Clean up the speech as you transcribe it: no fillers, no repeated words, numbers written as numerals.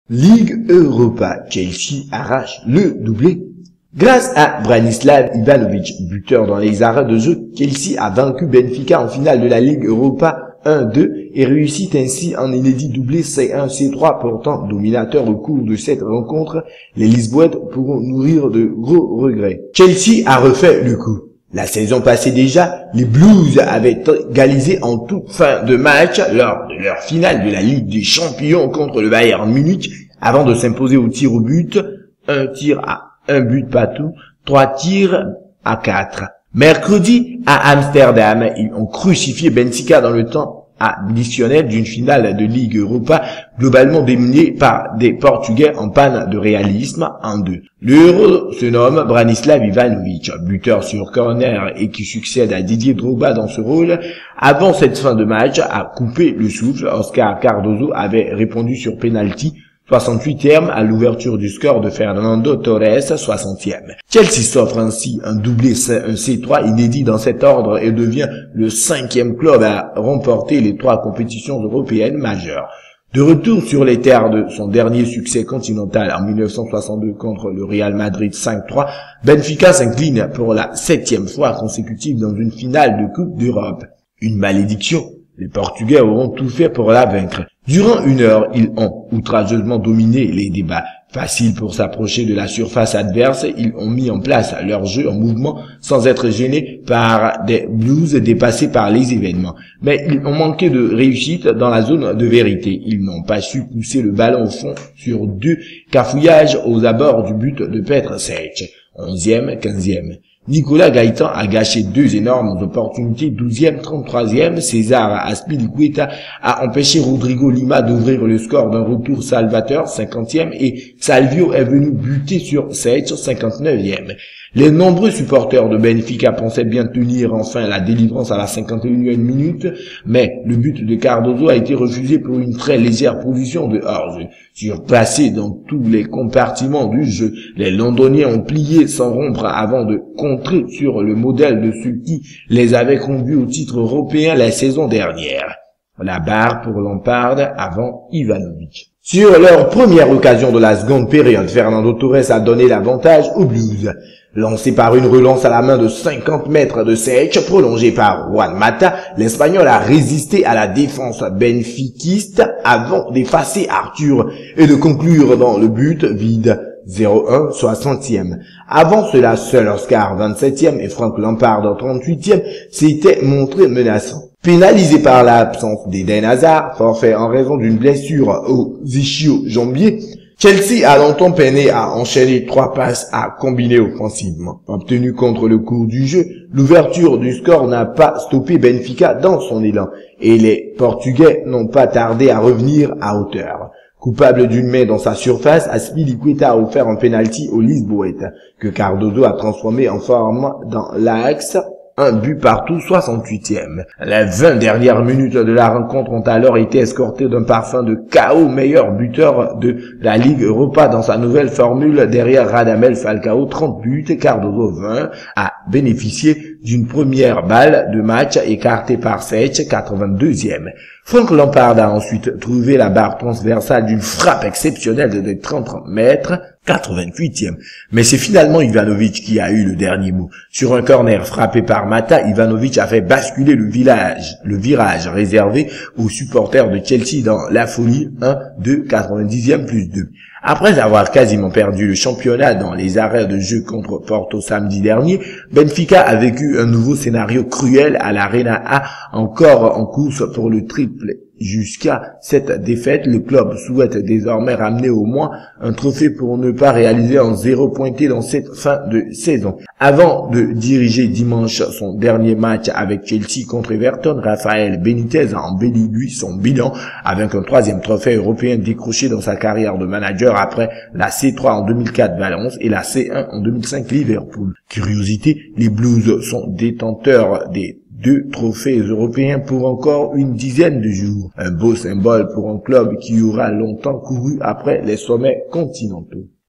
Ligue Europa, Chelsea arrache le doublé. Grâce à Branislav Ivanovic, buteur dans les arrêts de jeu, Chelsea a vaincu Benfica en finale de la Ligue Europa 1-2 et réussit ainsi un inédit doublé C1-C3. Pourtant dominateur au cours de cette rencontre, les Lisboètes pourront nourrir de gros regrets. Chelsea a refait le coup. La saison passée déjà, les Blues avaient égalisé en toute fin de match lors de leur finale de la Ligue des Champions contre le Bayern Munich avant de s'imposer au tir au but, 1 tir à 1 but partout, 3 tirs à 4. Mercredi, à Amsterdam, ils ont crucifié Benfica dans le temps additionnel d'une finale de Ligue Europa globalement dominée par des Portugais en panne de réalisme en 2. Le héros se nomme Branislav Ivanovic, buteur sur corner et qui succède à Didier Drogba dans ce rôle. Avant cette fin de match, à couper le souffle, Oscar Cardozo avait répondu sur penalty 68e à l'ouverture du score de Fernando Torres, 60e. Chelsea s'offre ainsi un doublé C3 inédit dans cet ordre et devient le 5e club à remporter les 3 compétitions européennes majeures. De retour sur les terres de son dernier succès continental en 1962 contre le Real Madrid 5-3, Benfica s'incline pour la 7e fois consécutive dans une finale de Coupe d'Europe. Une malédiction. Les Portugais auront tout fait pour la vaincre. Durant 1 heure, ils ont outrageusement dominé les débats. Facile pour s'approcher de la surface adverse, ils ont mis en place leur jeu en mouvement sans être gênés par des Blues dépassés par les événements. Mais ils ont manqué de réussite dans la zone de vérité. Ils n'ont pas su pousser le ballon au fond sur 2 cafouillages aux abords du but de Petr Cech. 11e, 15e. Nicolas Gaëtan a gâché 2 énormes opportunités, 12e, 33e. César Azpilicueta a empêché Rodrigo Lima d'ouvrir le score d'un retour salvateur, 50e, et Salvio est venu buter sur Sech, 59e. Les nombreux supporters de Benfica pensaient bien tenir enfin la délivrance à la 51e minute, mais le but de Cardozo a été refusé pour une très légère position de hors-jeu. Surpassés dans tous les compartiments du jeu, les Londoniens ont plié sans rompre avant de contrer sur le modèle de ceux qui les avaient conduits au titre européen la saison dernière. La barre pour Lampard avant Ivanovic. Sur leur première occasion de la seconde période, Fernando Torres a donné l'avantage aux Blues. Lancé par une relance à la main de 50 mètres de Sech, prolongé par Juan Mata, l'Espagnol a résisté à la défense benfiquiste avant d'effacer Arthur et de conclure dans le but vide. 0-1, 60e. Avant cela, seul Oscar, 27e, et Frank Lampard, 38e, s'était montré menaçant. Pénalisé par l'absence d'Eden Hazard, forfait en raison d'une blessure au ischio-jambier, Chelsea a longtemps peiné à enchaîner 3 passes à combiner offensivement. Obtenu contre le cours du jeu, l'ouverture du score n'a pas stoppé Benfica dans son élan, et les Portugais n'ont pas tardé à revenir à hauteur. Coupable d'une main dans sa surface, Azpilicueta a offert un penalty aux Lisboètes, que Cardozo a transformé en forme dans l'axe. Un but partout, 68e. Les 20 dernières minutes de la rencontre ont alors été escortées d'un parfum de chaos, meilleur buteur de la Ligue Europa dans sa nouvelle formule derrière Radamel Falcao, 30 buts, Cardozo 20, a bénéficié d'une première balle de match écartée par Sech, 82e. Frank Lampard a ensuite trouvé la barre transversale d'une frappe exceptionnelle de 30 mètres, 88e. Mais c'est finalement Ivanovic qui a eu le dernier mot. Sur un corner frappé par Mata, Ivanovic a fait basculer le virage réservé aux supporters de Chelsea dans la folie 1-2, 90e plus 2. Après avoir quasiment perdu le championnat dans les arrêts de jeu contre Porto samedi dernier, Benfica a vécu un nouveau scénario cruel à l'Arena A, encore en course pour le triple. Jusqu'à cette défaite, le club souhaite désormais ramener au moins un trophée pour ne pas réaliser un 0 pointé dans cette fin de saison. Avant de diriger dimanche son dernier match avec Chelsea contre Everton, Rafael Benitez a embelli lui son bilan avec un 3e trophée européen décroché dans sa carrière de manager après la C3 en 2004 Valence et la C1 en 2005 Liverpool. Curiosité, les Blues sont détenteurs des 2 trophées européens pour encore une dizaine de jours. Un beau symbole pour un club qui aura longtemps couru après les sommets continentaux.